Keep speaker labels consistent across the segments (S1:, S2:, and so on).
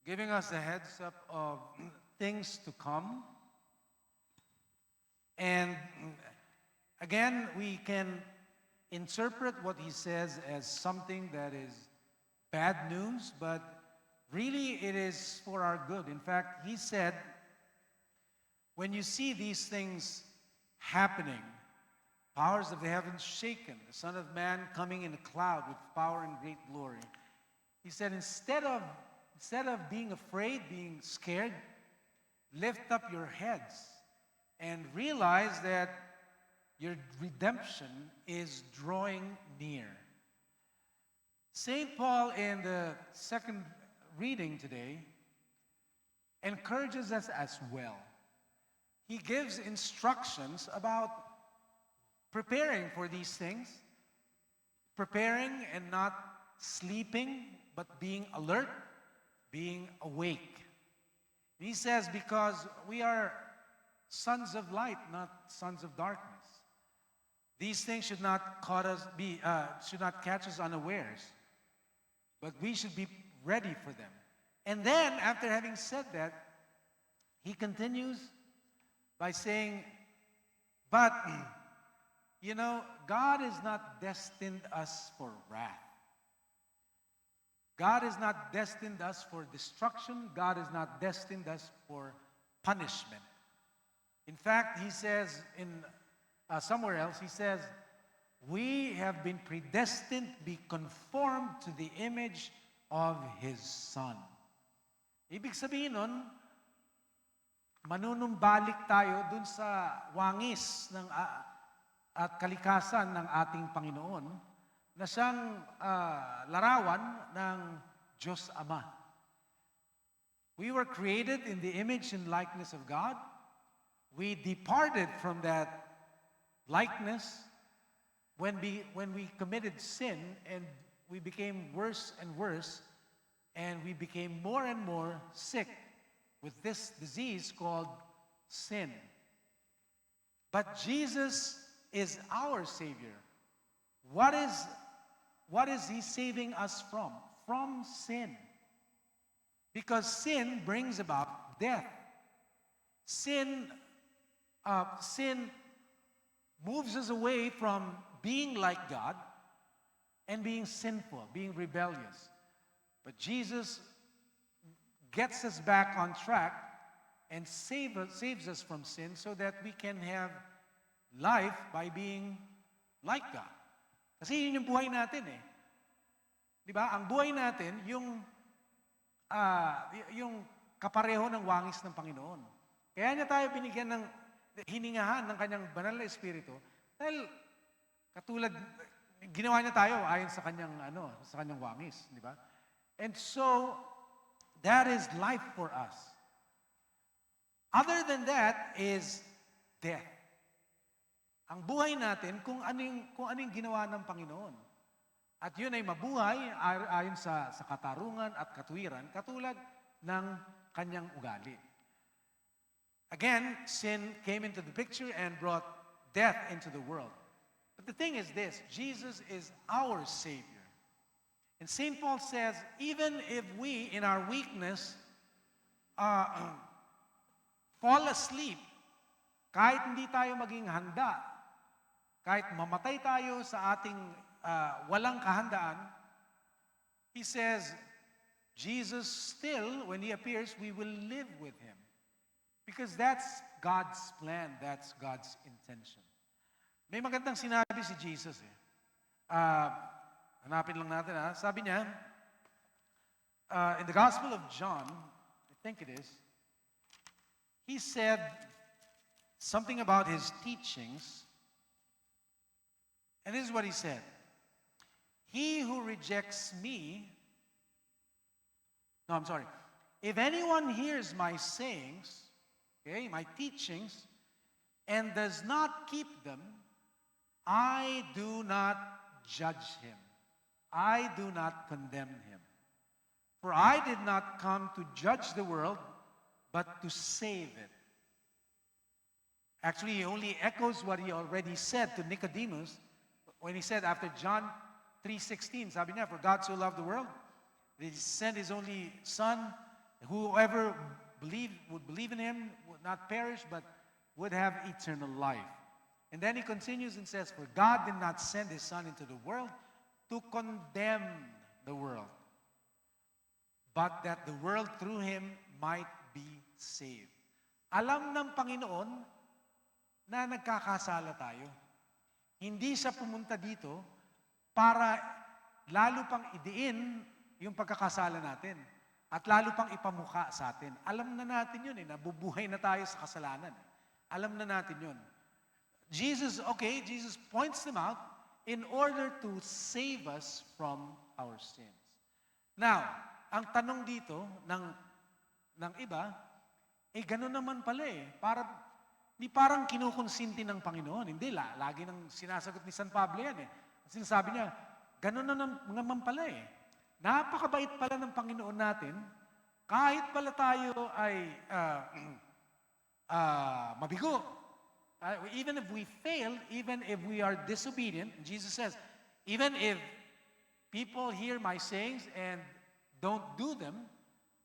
S1: giving us a heads up of things to come. And again, we can interpret what he says as something that is bad news, but really it is for our good. In fact, he said, when you see these things happening, powers of the heavens shaken, the Son of Man coming in a cloud with power and great glory, he said, instead of being afraid, being scared, lift up your heads and realize that your redemption is drawing near. St. Paul, in the second reading today, encourages us as well. He gives instructions about preparing for these things, preparing and not sleeping, but being alert, being awake. He says, because we are sons of light, not sons of darkness. These things should not should not catch us unawares, but we should be ready for them. And then, after having said that, he continues by saying, but, God is not destined us for wrath. God is not destined us for destruction. God is not destined us for punishment. In fact, he says in somewhere else, he says, we have been predestined to be conformed to the image of His Son. Ibig sabihin nun, manunumbalik tayo dun sa wangis at kalikasan ng ating Panginoon na siyang larawan ng Diyos Ama. We were created in the image and likeness of God. We departed from that likeness when we committed sin, and we became worse and worse, and we became more and more sick with this disease called sin. But Jesus is our Savior. What is He saving us from? From sin. Because sin brings about death. Sin moves us away from being like God and being sinful, being rebellious. But Jesus gets us back on track and saves us from sin so that we can have life by being like God. Kasi yun yung buhay natin eh. Di ba? Ang buhay natin, yung kapareho ng wangis ng Panginoon. Kaya niya tayo binigyan ng hiningahan ng kanyang banal na espiritu dahil katulad ginawa niya tayo ayon sa kanyang wangis, di ba? And so that is life for us. Other than that is death. Ang buhay natin kung anong ginawa ng Panginoon. At yun ay mabuhay ayon sa katarungan at katwiran katulad ng kanyang ugali. Again, sin came into the picture and brought death into the world. But the thing is this, Jesus is our Savior. And St. Paul says, even if we, in our weakness, fall asleep, kahit hindi tayo maging handa, kahit mamatay tayo sa ating walang kahandaan, he says, Jesus still, when He appears, we will live with Him. Because that's God's plan, that's God's intention. May magandang sinabi si Jesus eh. Hanapin lang natin ha. Sabi niya, in the Gospel of John, I think it is, He said something about His teachings. And this is what He said. He who rejects me, if anyone hears my sayings, okay, my teachings, and does not keep them, I do not judge him. I do not condemn him. For I did not come to judge the world, but to save it. Actually, he only echoes what he already said to Nicodemus when he said after John 3:16, sabi niya, for God so loved the world, that He sent His only Son Whoever would believe in him would not perish, but would have eternal life. And then he continues and says, for God did not send his Son into the world to condemn the world, but that the world through him might be saved. Alam ng Panginoon na nagkakasala tayo. Hindi siya pumunta dito para lalo pang idiin yung pagkakasala natin at lalo pang ipamukha sa atin. Alam na natin yun, nabubuhay na tayo sa kasalanan. Alam na natin yun. Jesus points them out in order to save us from our sins. Now, ang tanong dito ng iba, ganun naman pala parang kinukonsinti ng Panginoon. Hindi, lagi nang sinasagot ni San Pablo yan Sinasabi niya, ganun naman pala Napakabait pala ng Panginoon natin, kahit pala tayo ay mabigo. Even if we fail, even if we are disobedient, Jesus says, even if people hear my sayings and don't do them,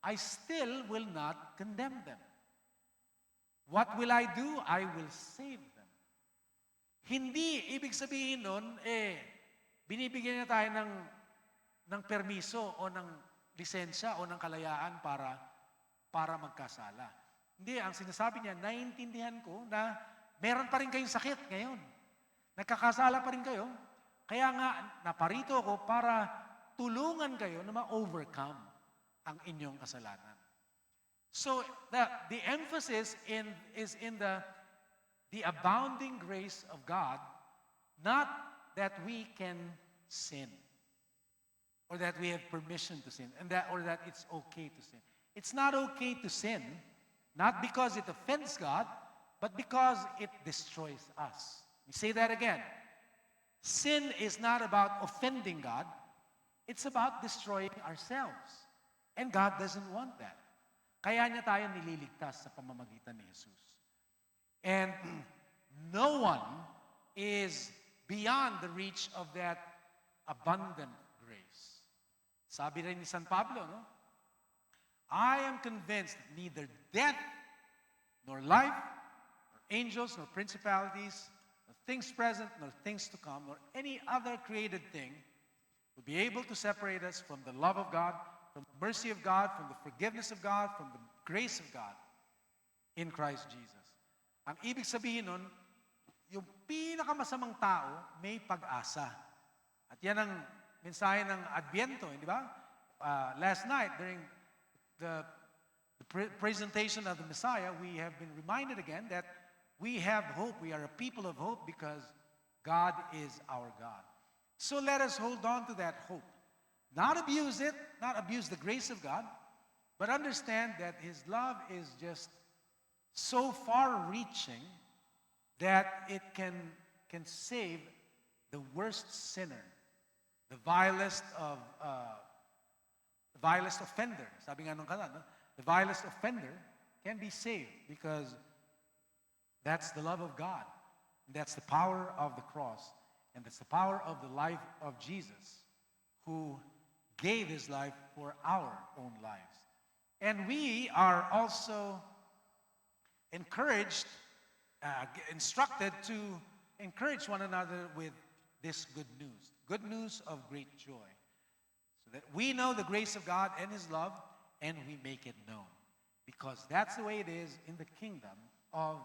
S1: I still will not condemn them. What will I do? I will save them. Hindi ibig sabihin nun, binibigyan niya tayo ng permiso o ng lisensya o ng kalayaan para magkasala. Hindi, ang sinasabi niya, naiintindihan ko na meron pa rin kayong sakit ngayon. Nagkakasala pa rin kayo. Kaya nga, naparito ako para tulungan kayo na ma-overcome ang inyong kasalanan. So, the emphasis is in the abounding grace of God, not that we can sin or that we have permission to sin or that it's okay to sin. It's not okay to sin, not because it offends God, but because it destroys us. We say that again. Sin is not about offending God. It's about destroying ourselves. And God doesn't want that. Kaya niya tayo nililigtas sa pamamagitan ni Jesus. And no one is beyond the reach of that abundant grace. Sabi rin ni San Pablo, no? I am convinced that neither death, nor life, nor angels, nor principalities, nor things present, nor things to come, nor any other created thing will be able to separate us from the love of God, from the mercy of God, from the forgiveness of God, from the grace of God in Christ Jesus. Ang ibig sabihin nun, yung pinakamasamang tao may pag-asa. At yan ang mensahe ng Adviento, di ba? Last night, during the presentation of the Messiah, we have been reminded again that we have hope. We are a people of hope because God is our God. So let us hold on to that hope. Not abuse it, not abuse the grace of God, but understand that His love is just so far-reaching that it can save the worst sinner, the vilest offender. Sabi nga nung kanta, no? The vilest offender can be saved because that's the love of God. That's the power of the cross. And that's the power of the life of Jesus, who gave His life for our own lives. And we are also encouraged, instructed to encourage one another with this good news of great joy, so that we know the grace of God and His love, and we make it known. Because that's the way it is in the kingdom of